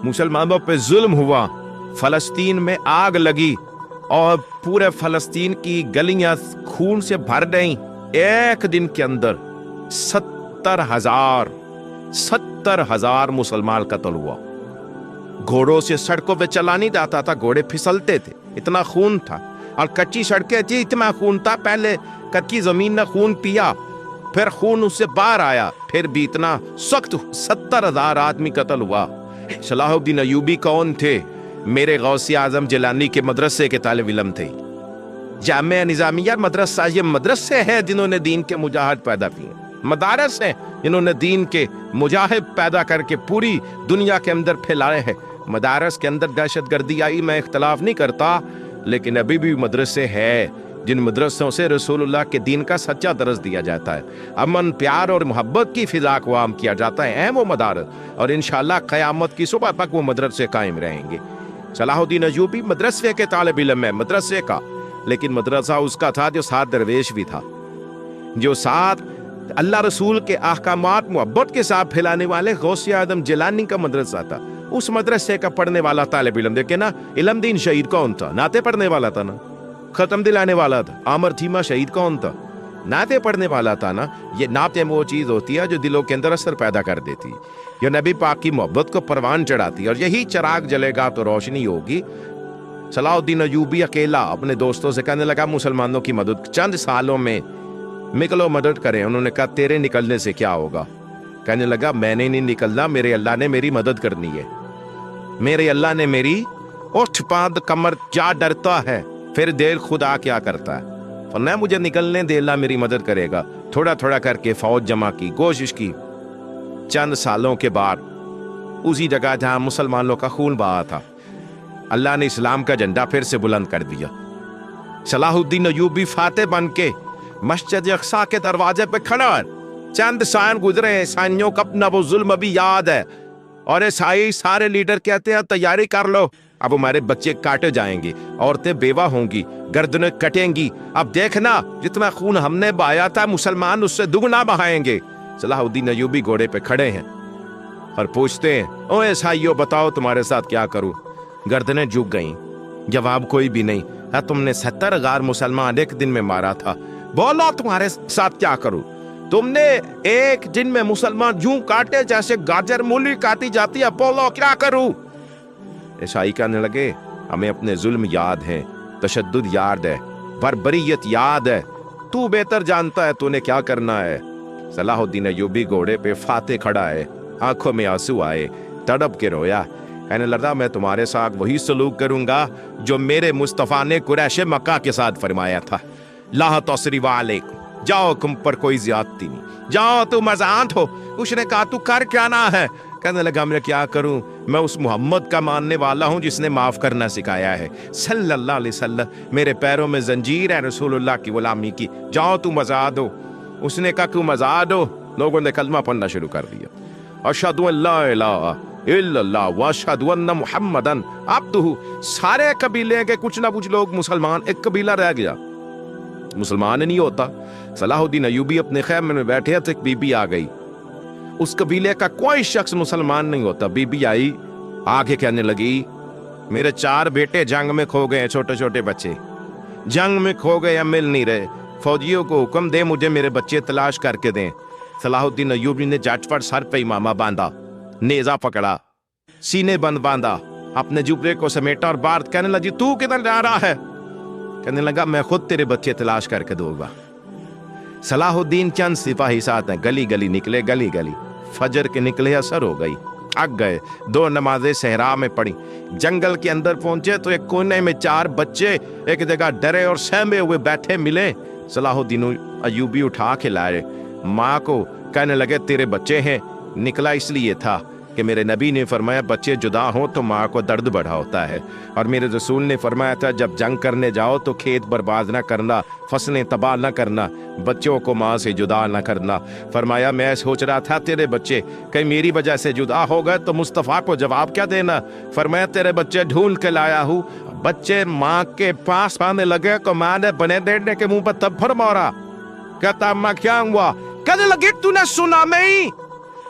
मुसलमानों पे जुल्म हुआ, फलस्तीन में आग लगी और पूरे फलस्तीन की गलियां खून से भर गईं। एक दिन के अंदर 70,000 मुसलमान कत्ल हुआ। घोड़ों से सड़कों पे चला नहीं जाता था, घोड़े फिसलते थे, इतना खून था। और कच्ची सड़कें थी, इतना खून था। पहले कच्ची जमीन ने खून पिया, फिर खून उससे बाहर आया, फिर भी इतना सख्त 70,000 आदमी कत्ल हुआ। सलाहुद्दीन अयूबी कौन थे? मेरे गौसे आजम जिलानी के मदरसे के तालिब इल्म थे। जामिया निजामिया मदरसा, ये मदरसे हैं जिन्होंने दीन के मुजाहिद पैदा किए, मदारस हैं जिन्होंने दीन के मुजाहिद पैदा करके पूरी दुनिया के अंदर फैलाए हैं। मदारस के अंदर दहशतगर्दी आई, मैं इख्तलाफ नहीं करता, लेकिन अभी भी मदरसे हैं जिन मदरसों से रसूलुल्लाह के दीन का सच्चा दर्स दिया जाता है, अमन प्यार और मोहब्बत की फिजा को आम किया जाता है वो मदारस, और इंशाअल्लाह क़यामत की सुबह तक वो मदरसे कायम रहेंगे। सलाहुद्दीन अयूबी मदरसे के तालिब इल्म है, मदरसे का, लेकिन मदरसा उसका था जो साथ दरवेश भी था, जो साथ अल्लाह रसूल के अहकामात मोहब्बत के साथ फैलाने वाले गौसे आदम जिलानी का मदरसा था। उस मदरसे का पढ़ने वाला तालिब इल्म, देखे ना, इल्मदीन शहीद कौन था? नाते पढ़ने वाला था ना, खत्म दिलाने वाला था। आमर थीमा शहीद कौन था? नाते पढ़ने वाला था ना। ये नाते वो चीज होती है जो दिलों के अंदर असर पैदा कर देती, जो नबी पाक की मोहब्बत को परवान चढ़ाती, और यही चिराग जलेगा तो रोशनी होगी। सलाहुद्दीन अयूबी अकेला अपने दोस्तों से कहने लगा, मुसलमानों की मदद चंद सालों में निकलो, मदद करें। उन्होंने कहा, तेरे निकलने से क्या होगा? कहने लगा, मैंने नहीं निकलना, मेरे अल्लाह ने मेरी मदद करनी है। मेरे अल्लाह ने मेरी उठ पाद कमर, क्या डरता है फिर देर खुदा क्या करता है। फरमाया, मुझे निकलने दे, अल्लाह मेरी मदद करेगा। थोड़ा थोड़ा करके फौज जमा की, कोशिश की। चंद सालों के बाद उसी जगह जहां मुसलमानों का खून बहा था, अल्लाह ने इस्लाम का झंडा फिर से बुलंद कर दिया। सलाहुद्दीन अयूबी फातेह बन के मस्जिद अक्सा के दरवाजे पे खड़ा है। चंद साल गुजरे, ईसाइयों का अपना वो जुल्म अभी याद है, और ईसाई सारे लीडर कहते हैं, तैयारी कर लो, अब हमारे बच्चे काटे जाएंगे, औरतें बेवा होंगी, गर्दनें कटेंगी। अब देखना, जितना खून हमने बहाया था मुसलमान उससे दुगना बहाएंगे। सलाहुद्दीन अयूबी घोड़े पे खड़े हैं और पूछते हैं, ओ ईसाइयों, बताओ तुम्हारे साथ क्या करूं? गर्दनें झुक गईं, जवाब कोई भी नहीं। तुमने 70,000 मुसलमान एक दिन में मारा था, बोलो तुम्हारे साथ क्या करूं? तुमने एक दिन में मुसलमान यूं काटे जैसे गाजर मूली काटी जाती है, बोलो क्या करूं? ईसाई कहने लगे, हमें अपने जुल्म याद है, तशद्दुद याद है, बर्बरियत याद है, तू बेहतर जानता है तूने क्या करना है। सलाहुद्दीन अयूबी घोड़े पे फातेह खड़ा है, आंखों में आंसू आए, तड़प के रोया, कहने लगा, मैं तुम्हारे साथ वही सलूक करूंगा जो मेरे मुस्तफा ने कुरैश मक्का के साथ फरमाया था, ला तस्रीवा अलैकुम, जाओ तुम पर कोई ज्यादती नहीं, जाओ तुम आजाद हो। उसने कहा, तू कर क्या ना है? कहने लगा, मैं क्या करूं, मैं उस मोहम्मद का मानने वाला हूं जिसने माफ करना सिखाया है, सल्लल्लाहु अलैहि वसल्लम। मेरे पैरों में जंजीर है रसूलुल्लाह की गुलामी की, जाओ तुम आजाद हो। उसने कहा, तुम आजाद हो। लोगों ने कलमा पढ़ना शुरू कर दिया, अशहदु अल्ला इलाहा इल्लल्लाह व अशहदु अन्ना मुहम्मदन अब्दुहु। सारे कबीले के कुछ ना कुछ लोग मुसलमान, एक कबीला रह गया मुसलमान नहीं होता। सलाहुद्दीन अयूबी अपने खैमे में बैठे तो एक बीबी आ गई, उस कबीले का कोई शख्स मुसलमान नहीं होता। बीबी आई, आगे कहने लगी, मेरे 4 बेटे जंग में खो गए, छोटे छोटे बच्चे जंग में खो गए, मिल नहीं रहे, फौजियों को हुक्म दे मुझे मेरे बच्चे तलाश करके दें। सलाहुद्दीन अयूबी ने झटपट सर पे इमामा बांधा, नेजा पकड़ा, सीने बंद बांधा, अपने जुबरे को समेटा और बात कहने लगी, तू किधर जा रहा है? कहने लगा, मैं खुद तेरे बच्चे तलाश करके दूंगा। सलाहुद्दीन चंद सिपाही साथ हैं, गली गली निकले, गली गली फजर के निकले, असर हो गई, थक गए, 2 नमाजें सहरा में पड़ी। जंगल के अंदर पहुंचे तो एक कोने में 4 बच्चे एक जगह डरे और सहमे हुए बैठे मिले। सलाहुद्दीन अयूबी उठा के लाए, माँ को कहने लगे, तेरे बच्चे हैं, निकला इसलिए था کہ میرے نبی نے فرمایا بچے جدا ہوں تو ماں کو درد بڑا ہوتا ہے، اور میرے رسول نے فرمایا تھا جب جنگ کرنے جاؤ تو کھیت برباد نہ کرنا، فصلیں تباہ نہ کرنا، بچوں کو ماں سے جدا نہ کرنا۔ فرمایا میں سوچ رہا تھا تیرے بچے کہیں میری وجہ سے جدا ہو گئے تو مصطفیٰ کو جواب کیا دینا؟ فرمایا تیرے بچے ڈھونڈ کے لایا ہوں۔ بچے ماں کے پاس آنے لگے تو ماں نے بنے دینے کے منہ پر تبھر مارا۔ کہتا اماں کیا ہوا؟ کہنے لگی تو نے سنا نہیں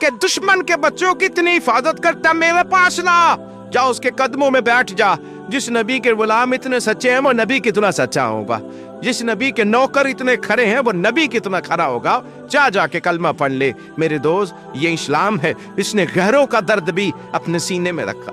کہ دشمن کے بچوں کی اتنی حفاظت کرتا میرے پاس نہ جا، اس کے قدموں میں بیٹھ جا۔ جس نبی کے غلام اتنے سچے ہیں وہ نبی کتنا سچا ہوگا، جس نبی کے نوکر اتنے کھڑے ہیں وہ نبی کتنا کھڑا ہوگا۔ جا کے کلمہ پڑھ لے۔ میرے دوست یہ اسلام ہے، اس نے غیروں کا درد بھی اپنے سینے میں رکھا۔